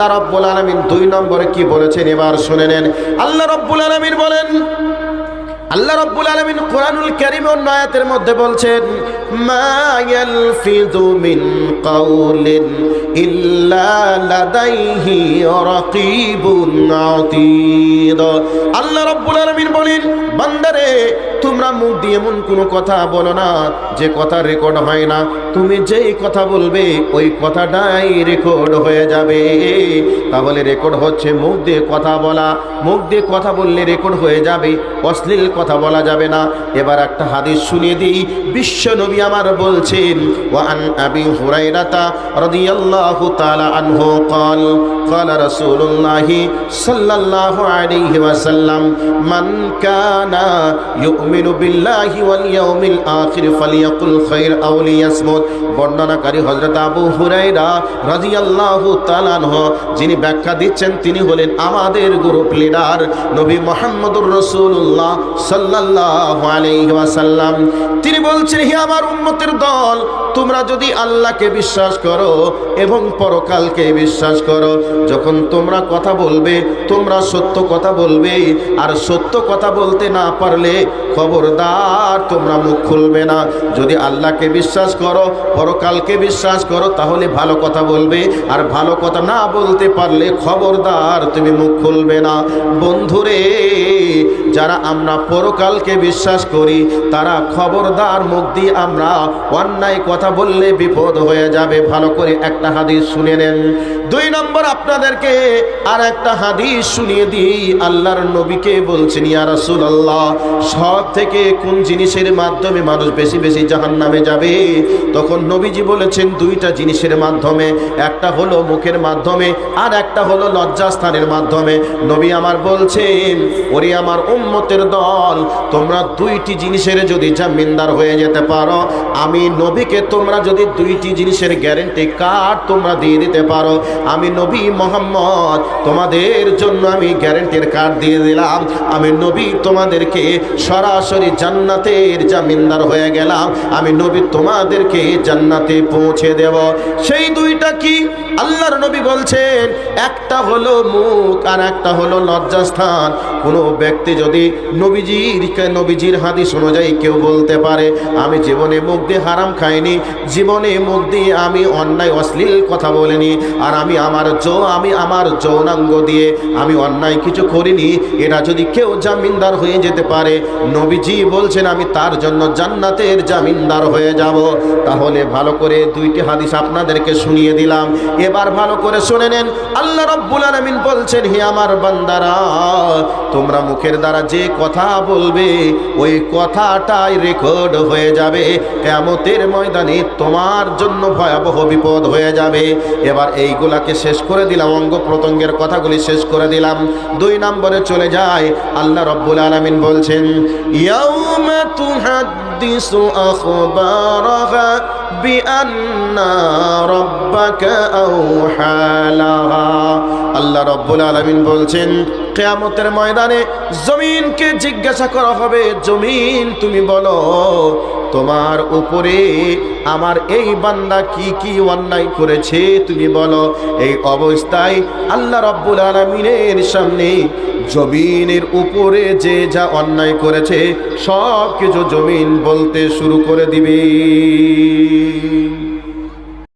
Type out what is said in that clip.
আল্লাহ রাব্বুল আলামিন 2 নম্বরে কি বলেছেন এবার শুনে নেন। আল্লাহ রাব্বুল আলামিন বলেন, আল্লাহ রাব্বুল আলামিন কোরআনুল কারীম অন্য আয়াতের মধ্যে বলছেন, মা ইয়ালফিযু মিন কাউলিন ইল্লা লাদাইহি রাকীবুন আতীদ। আল্লাহ রাব্বুল আলামিন বলেন, বান্দারে তোমরা মুখ দিয়ে এমন কোনো কথা বলো না যে কথা রেকর্ড হয় না। তুমি যেই কথা বলবে ওই কথাটাই রেকর্ড হয়ে যাবে। তাহলে রেকর্ড হচ্ছে মুখ দিয়ে কথা বলা, মুখ দিয়ে কথা বললে রেকর্ড হয়ে যাবে, অশ্লীল কথা বলা যাবে না। এবার একটা হাদিস শুনিয়ে দিই, বিশ্ব নবী আমার বলছেন, ওয়া আন আবি হুরায়রাতা রাদিয়াল্লাহু তাআলা আনহু قال قال رسول الله صلى الله عليه وسلم من كان يؤمن بالله واليوم الآخر فليقل خير أو ليصمت। বর্ণনাকারী হযরত আবু হুরায়রা রাদিয়াল্লাহু তাআলা আনহু, যিনি ব্যাখ্যা দিচ্ছেন তিনি হলেন আমাদের গ্রুপ লিডার নবী মুহাম্মদুর রাসূলুল্লাহ সাল্লাল্লাহু আলাইহি ওয়াসাল্লাম। তিনি বলছেন, হে আমার উম্মতের দল, তোমরা যদি আল্লাহকে বিশ্বাস করো এবং পরকালকে বিশ্বাস করো, যখন তোমরা কথা বলবে তোমরা সত্য কথা বলবে, আর সত্য কথা বলতে না পারলে খবরদার তোমরা মুখ খুলবে না। যদি আল্লাহকে বিশ্বাস করো, পরকালকে বিশ্বাস করো, তাহলে ভালো কথা বলবে, আর ভালো কথা না বলতে পারলে খবরদার তুমি মুখ খুলবে না। বন্ধুরে, যারা আমরা পরকালকে বিশ্বাস করি তারা খবরদার মুখ দিয়ে আমরা অন্যায় কথা বললে বিপদ হয়ে যাবে। ভালো করে একটা হাদিস শুনে নেন। 2 নম্বর আপনাদেরকে আর একটা হাদিস শুনিয়ে দিই। আল্লাহর নবীকে বলছেন, ইয়া রাসূলুল্লাহ, সব থেকে কোন জিনিসের মাধ্যমে মানুষ বেশি বেশি জাহান্নামে যাবে? তখন নবীজি বলেছেন 2টা জিনিসের মাধ্যমে, একটা হলো মুখের মাধ্যমে আর একটা হলো লজ্জাস্থানের মাধ্যমে। নবী আমার বলছেন, ওরে আমার উম্মতের দল, তোমরা 2টি জিনিসের যদি জামিনদার হয়ে যেতে পারো, আমি নবীকে তোমরা যদি 2টি জিনিসের গ্যারান্টি কার্ড তোমরা দিয়ে দিতে পারো, আমি নবী মুহাম্মদ তোমাদের জন্য আমি গ্যারান্টির কার্ড দিয়ে দিলাম। আমি নবী তোমাদেরকে সরাসরি জান্নাতের জামিনদার হয়ে গেলাম। আমি নবী তোমাদেরকে জান্নাতে পৌঁছে দেব। সেই 2টা কি? আল্লাহর নবী বলছেন, একটা হলো মুখ আর একটা হলো লজ্জাস্থান। কোনো ব্যক্তি যদি নবীজির হাদিস অনুযায়ী কেউ বলতে পারে, আমি জীবনে মুখ দিয়ে হারাম খাইনি, জীবনে মুখ দিয়ে আমি অন্যায় অশ্লীল কথা বলিনি, আর আমি আমার যৌনাঙ্গ দিয়ে আমি অন্যায় কিছু করিনি, এটা যদি কেউ জামিনদার হয়ে যেতে পারে, নবীজি বলছেন আমি তার জন্য জান্নাতের জামিনদার হয়ে যাব। তাহলে ভালো করে 2টি হাদিস আপনাদেরকে শুনিয়ে দিলাম। এবার ভালো করে শুনে নেন। আল্লাহ রাব্বুল আলামিন বলছেন, হে আমার বান্দারা, তোমরা মুখের দ্বারা যে কথা বলবে ওই কথাটাই রেকর্ড হয়ে যাবে। কিয়ামতের ময়দানে তোমার জন্য ভয়াবহ বিপদ হয়ে যাবে। এবার এইগুলাকে শেষ করে দিলাম, অঙ্গ প্রত্যঙ্গের কথাগুলি শেষ করে দিলাম। 2 নম্বরে চলে যায়। আল্লাহ রাব্বুল আলামিন বলছেন, ইয়াউমা তুহাদ্দিসু আখবারাহা বিআন্না রাব্বাকা আওহা লাহা। আল্লাহ রাব্বুল আলামিন বলছেন, কিয়ামতের ময়দানে জমিনকে জিজ্ঞাসা করা হবে, জমিন তুমি বলো তোমার উপরে আমার এই বান্দা কি কি অন্যায় করেছে, তুমি বলো। এই অবস্থায় আল্লাহ রাব্বুল আলামিনের সামনে জমিনের উপরে যে যা অন্যায় করেছে সব কিছু জমিন বলতে শুরু করে দিবে।